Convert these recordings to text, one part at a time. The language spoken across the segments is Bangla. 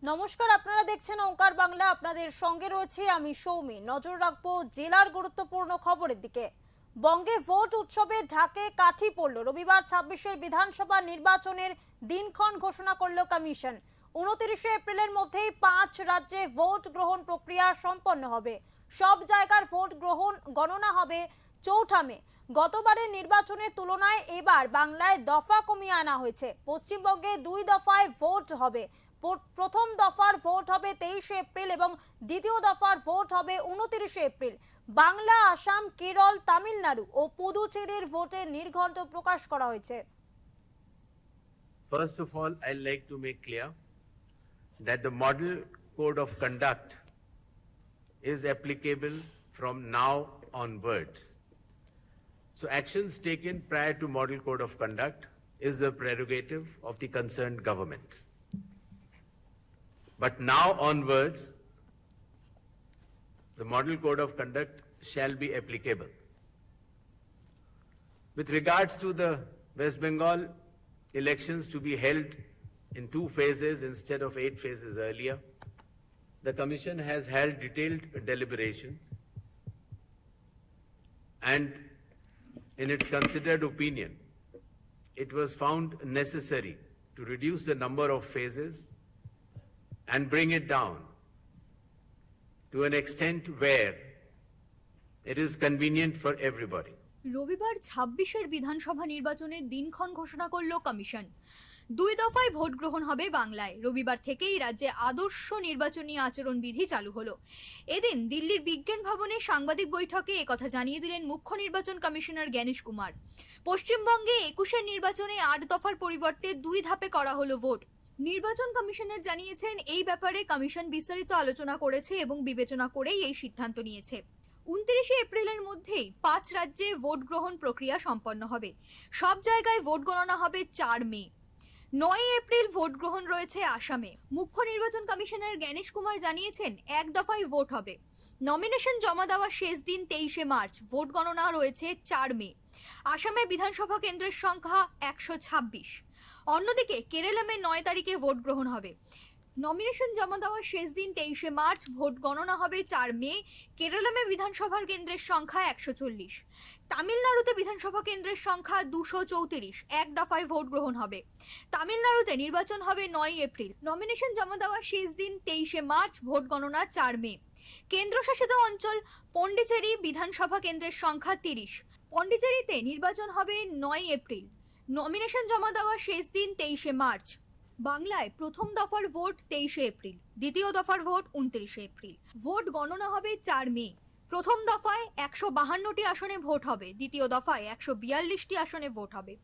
নমস্কার, আপনারা দেখছেন ওঙ্কার বাংলা। আপনাদের সঙ্গে রয়েছে আমি সৌমি। নজর রাখবো জেলার গুরুত্বপূর্ণ খবরের দিকে। বঙ্গে ভোট উৎসবে ঢাকে কাঠি পড়ল। রবিবার ২৬ বিধানসভা নির্বাচনের দিনক্ষণ ঘোষণা করল কমিশন। ২৯ এপ্রিলের মধ্যেই ৫ রাজ্যে ভোট গ্রহণ প্রক্রিয়া সম্পন্ন হবে। সব জায়গার ভোট গ্রহণ গণনা হবে ৪ঠা মে। গতবারের নির্বাচনের তুলনায় এবার বাংলায় দফা কমিয়ে আনা হয়েছে। পশ্চিমবঙ্গে ২ দফায় ভোট হবে। প্রথম দফার ভোট হবে ২৩ এপ্রিল এবং দ্বিতীয় দফার ভোট হবে ২৯ এপ্রিল। বাংলা, আসাম, কেরল, তামিলনাড়ু ও পুদুচেরির ভোটের নির্ঘণ্ট প্রকাশ করা হয়েছে। First of all, I'd like to make clear that the model code of conduct is applicable from now onwards. So actions taken prior to model code of conduct is the prerogative of the concerned governments. But now onwards, the model code of conduct shall be applicable. With regards to the West Bengal elections to be held in 2 phases instead of 8 phases earlier, the Commission has held detailed deliberations, and in its considered opinion, it was found necessary to reduce the number of phases and bring it down to an extent where it is convenient for everybody. রবিবার ২৬ বিধানসভা নির্বাচনের দিনক্ষণ ঘোষণা করল কমিশন। ২ দফায় ভোট গ্রহণ হবে বাংলায়। রবিবার থেকেই রাজ্যে আদর্শ নির্বাচনী আচরণবিধি চালু হলো। এদিন দিল্লির বিজ্ঞান ভবনে সাংবাদিক বৈঠকে একথা জানিয়ে দিলেন মুখ্য নির্বাচন কমিশনার জ্ঞানেশ কুমার। পশ্চিমবঙ্গে ২১ নির্বাচনে ৮ দফার পরিবর্তে ২ ধাপে করা হলো ভোট। নির্বাচন কমিশনার জানিয়েছেন, এই ব্যাপারে কমিশন বিস্তারিত আলোচনা করেছে এবং বিবেচনা করেই এই সিদ্ধান্ত নিয়েছে। ২৯ এপ্রিলের মধ্যেই ৫ রাজ্যে ভোট গ্রহণ প্রক্রিয়া সম্পন্ন হবে। সব জায়গায় ভোট গণনা হবে ৪ মে। ৯ এপ্রিল ভোট গ্রহণ রয়েছে আসামে। মুখ্য নির্বাচন কমিশনার জ্ঞানেশ কুমার জানিয়েছেন, ১ দফায় ভোট হবে। নমিনেশন জমা দেওয়ার শেষ দিন ২৩ মার্চ। ভোট গণনা রয়েছে ৪ মে। আসামে বিধানসভা কেন্দ্রের সংখ্যা ১২৬। অন্যদিকে কেরালামে ৯ তারিখে ভোট গ্রহণ হবে। নমিনেশন জমা দেওয়ার শেষ দিন ২৩ মার্চ। ভোট গণনা হবে ৪ মে। কেরালামে বিধানসভার কেন্দ্রের সংখ্যা ১৪০। তামিলনাড়ুতে বিধানসভা কেন্দ্রের সংখ্যা ২৩৪। ১ দফায় ভোট গ্রহণ হবে। তামিলনাড়ুতে নির্বাচন হবে ৯ এপ্রিল। নমিনেশন জমা দেওয়ার শেষ দিন ২৩ মার্চ। ভোট গণনা ৪ মে। কেন্দ্রশাসিত অঞ্চল পন্ডিচেরি বিধানসভা কেন্দ্রের সংখ্যা ৩০। পন্ডিচেরিতে নির্বাচন হবে ৯ এপ্রিল। নমিনেশন জমা দেওয়ার শেষ দিন ২৩ মার্চ। বাংলায় প্রথম দফার ভোট ২৩ এপ্রিল, দ্বিতীয় দফার ভোট ২৯ এপ্রিল। ভোট গণনা হবে ৪ মে। প্রথম দফায় ১৫২টি আসনে ভোট হবে, দ্বিতীয় দফায় ১৪২টি আসনে ভোট হবে।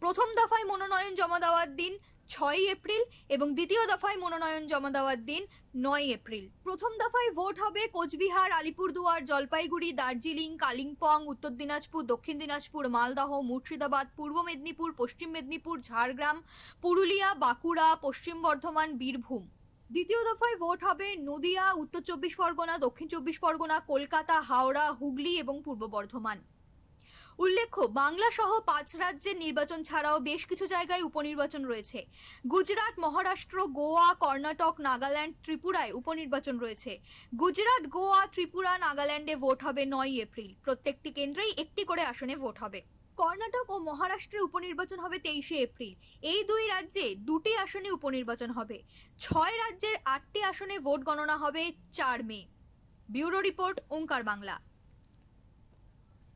প্রথম দফায় মনোনয়ন জমা দেওয়ার দিন ৬ এপ্রিল এবং দ্বিতীয় দফায় মনোনয়ন জমা দেওয়ার দিন ৯ এপ্রিল। প্রথম দফায় ভোট হবে কোচবিহার, আলিপুরদুয়ার, জলপাইগুড়ি, দার্জিলিং, কালিম্পং, উত্তর দিনাজপুর, দক্ষিণ দিনাজপুর, মালদহ, মুর্শিদাবাদ, পূর্ব মেদিনীপুর, পশ্চিম মেদিনীপুর, ঝাড়গ্রাম, পুরুলিয়া, বাঁকুড়া, পশ্চিম বর্ধমান, বীরভূম। দ্বিতীয় দফায় ভোট হবে নদিয়া, উত্তর ২৪ পরগনা, দক্ষিণ ২৪ পরগনা, কলকাতা, হাওড়া, হুগলি এবং পূর্ব বর্ধমান। উল্লেখ্য, বাংলা সহ ৫ রাজ্যের নির্বাচন ছাড়াও বেশ কিছু জায়গায় উপনির্বাচন রয়েছে। গুজরাট, মহারাষ্ট্র, গোয়া, কর্ণাটক, নাগাল্যান্ড, ত্রিপুরায় উপনির্বাচন রয়েছে। গুজরাট, গোয়া, ত্রিপুরা, নাগাল্যান্ডে ভোট হবে ৯ এপ্রিল। প্রত্যেকটি কেন্দ্রেই একটি করে আসনে ভোট হবে। কর্ণাটক ও মহারাষ্ট্রে উপনির্বাচন হবে ২৩ এপ্রিল। এই ২ রাজ্যে ২টি আসনে উপনির্বাচন হবে। ৬ রাজ্যের ৮টি আসনে ভোট গণনা হবে ৪ মে। ব্যুরো রিপোর্ট, ওঙ্কার বাংলা।